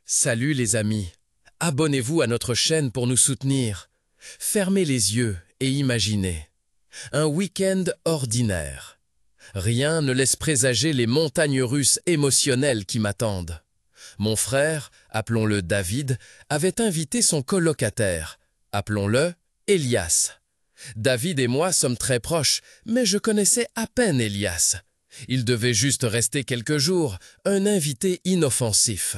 Salut les amis, abonnez-vous à notre chaîne pour nous soutenir. Fermez les yeux et imaginez. Un week-end ordinaire. Rien ne laisse présager les montagnes russes émotionnelles qui m'attendent. Mon frère, appelons-le David, avait invité son colocataire, appelons-le Elias. David et moi sommes très proches, mais je connaissais à peine Elias. Il devait juste rester quelques jours, un invité inoffensif.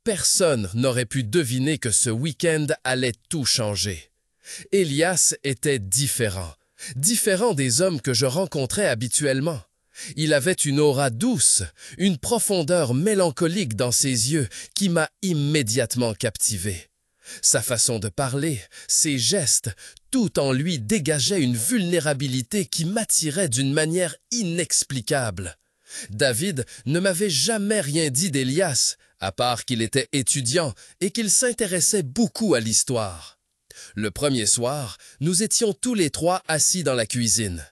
Personne n'aurait pu deviner que ce week-end allait tout changer. Elias était différent des hommes que je rencontrais habituellement. Il avait une aura douce, une profondeur mélancolique dans ses yeux qui m'a immédiatement captivé. Sa façon de parler, ses gestes, tout en lui dégageait une vulnérabilité qui m'attirait d'une manière inexplicable. David ne m'avait jamais rien dit d'Elias, à part qu'il était étudiant et qu'il s'intéressait beaucoup à l'histoire. Le premier soir, nous étions tous les trois assis dans la cuisine.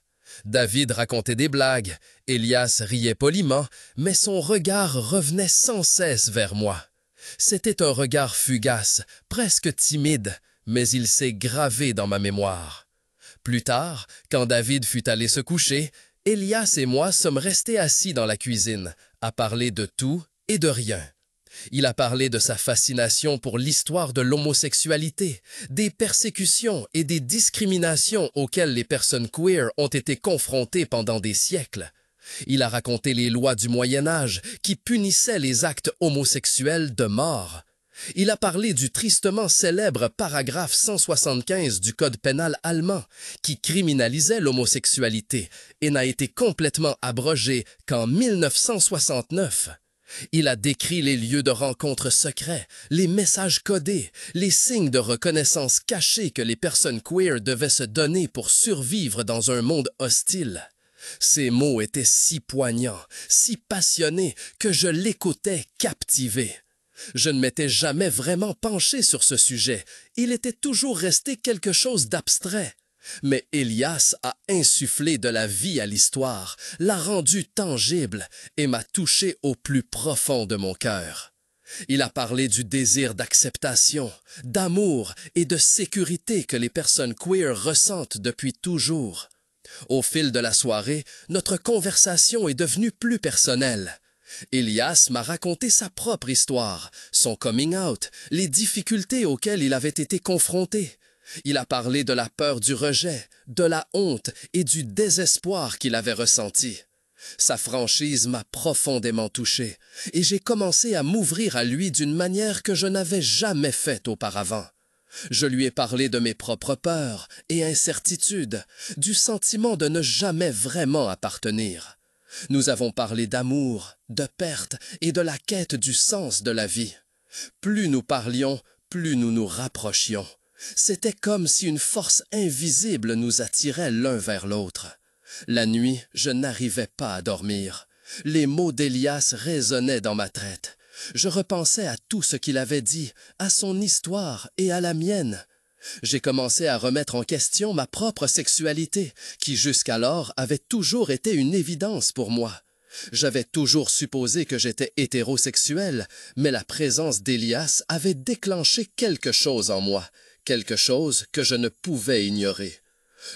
David racontait des blagues, Elias riait poliment, mais son regard revenait sans cesse vers moi. C'était un regard fugace, presque timide, mais il s'est gravé dans ma mémoire. Plus tard, quand David fut allé se coucher, Elias et moi sommes restés assis dans la cuisine, à parler de tout et de rien. Il a parlé de sa fascination pour l'histoire de l'homosexualité, des persécutions et des discriminations auxquelles les personnes queer ont été confrontées pendant des siècles. Il a raconté les lois du Moyen Âge qui punissaient les actes homosexuels de mort. Il a parlé du tristement célèbre paragraphe 175 du Code pénal allemand qui criminalisait l'homosexualité et n'a été complètement abrogé qu'en 1969. Il a décrit les lieux de rencontres secrets, les messages codés, les signes de reconnaissance cachés que les personnes queer devaient se donner pour survivre dans un monde hostile. Ces mots étaient si poignants, si passionnés que je l'écoutais captivé. Je ne m'étais jamais vraiment penché sur ce sujet, il était toujours resté quelque chose d'abstrait. Mais Elias a insufflé de la vie à l'histoire, l'a rendue tangible et m'a touché au plus profond de mon cœur. Il a parlé du désir d'acceptation, d'amour et de sécurité que les personnes queer ressentent depuis toujours. Au fil de la soirée, notre conversation est devenue plus personnelle. Elias m'a raconté sa propre histoire, son coming out, les difficultés auxquelles il avait été confronté. Il a parlé de la peur du rejet, de la honte et du désespoir qu'il avait ressenti. Sa franchise m'a profondément touché et j'ai commencé à m'ouvrir à lui d'une manière que je n'avais jamais faite auparavant. Je lui ai parlé de mes propres peurs et incertitudes, du sentiment de ne jamais vraiment appartenir. Nous avons parlé d'amour, de perte et de la quête du sens de la vie. Plus nous parlions, plus nous nous rapprochions. C'était comme si une force invisible nous attirait l'un vers l'autre. La nuit, je n'arrivais pas à dormir. Les mots d'Elias résonnaient dans ma tête. Je repensais à tout ce qu'il avait dit, à son histoire et à la mienne. J'ai commencé à remettre en question ma propre sexualité, qui jusqu'alors avait toujours été une évidence pour moi. J'avais toujours supposé que j'étais hétérosexuel, mais la présence d'Elias avait déclenché quelque chose en moi, quelque chose que je ne pouvais ignorer.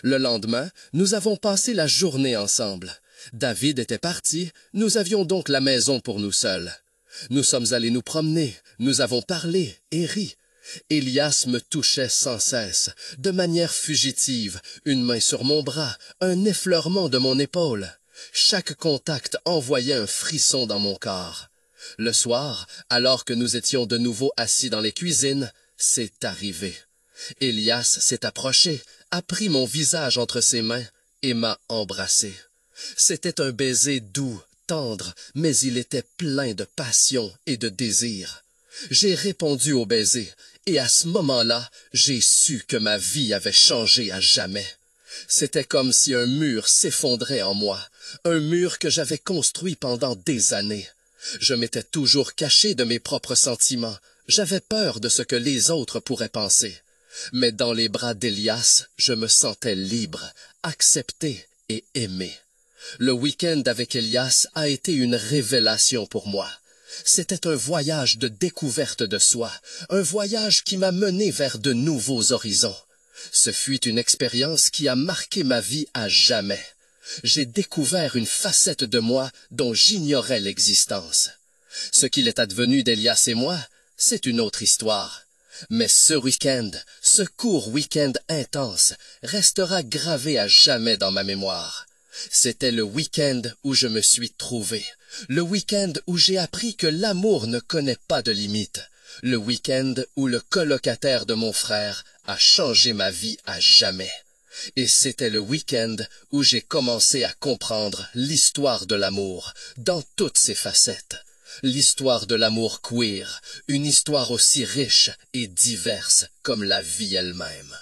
Le lendemain, nous avons passé la journée ensemble. David était parti, nous avions donc la maison pour nous seuls. Nous sommes allés nous promener, nous avons parlé et ri. Elias me touchait sans cesse, de manière fugitive, une main sur mon bras, un effleurement de mon épaule. Chaque contact envoyait un frisson dans mon corps. Le soir, alors que nous étions de nouveau assis dans les cuisines, c'est arrivé. Elias s'est approché, a pris mon visage entre ses mains et m'a embrassé. C'était un baiser doux, tendre, mais il était plein de passion et de désir. J'ai répondu au baiser, et à ce moment-là, j'ai su que ma vie avait changé à jamais. C'était comme si un mur s'effondrait en moi, un mur que j'avais construit pendant des années. Je m'étais toujours caché de mes propres sentiments, j'avais peur de ce que les autres pourraient penser. Mais dans les bras d'Elias, je me sentais libre, accepté et aimé. Le week-end avec Elias a été une révélation pour moi. C'était un voyage de découverte de soi, un voyage qui m'a mené vers de nouveaux horizons. Ce fut une expérience qui a marqué ma vie à jamais. J'ai découvert une facette de moi dont j'ignorais l'existence. Ce qu'il est advenu d'Elias et moi, c'est une autre histoire. Mais ce week-end, ce court week-end intense, restera gravé à jamais dans ma mémoire. C'était le week-end où je me suis trouvé, le week-end où j'ai appris que l'amour ne connaît pas de limites, le week-end où le colocataire de mon frère a changé ma vie à jamais. Et c'était le week-end où j'ai commencé à comprendre l'histoire de l'amour dans toutes ses facettes. L'histoire de l'amour queer, une histoire aussi riche et diverse comme la vie elle-même.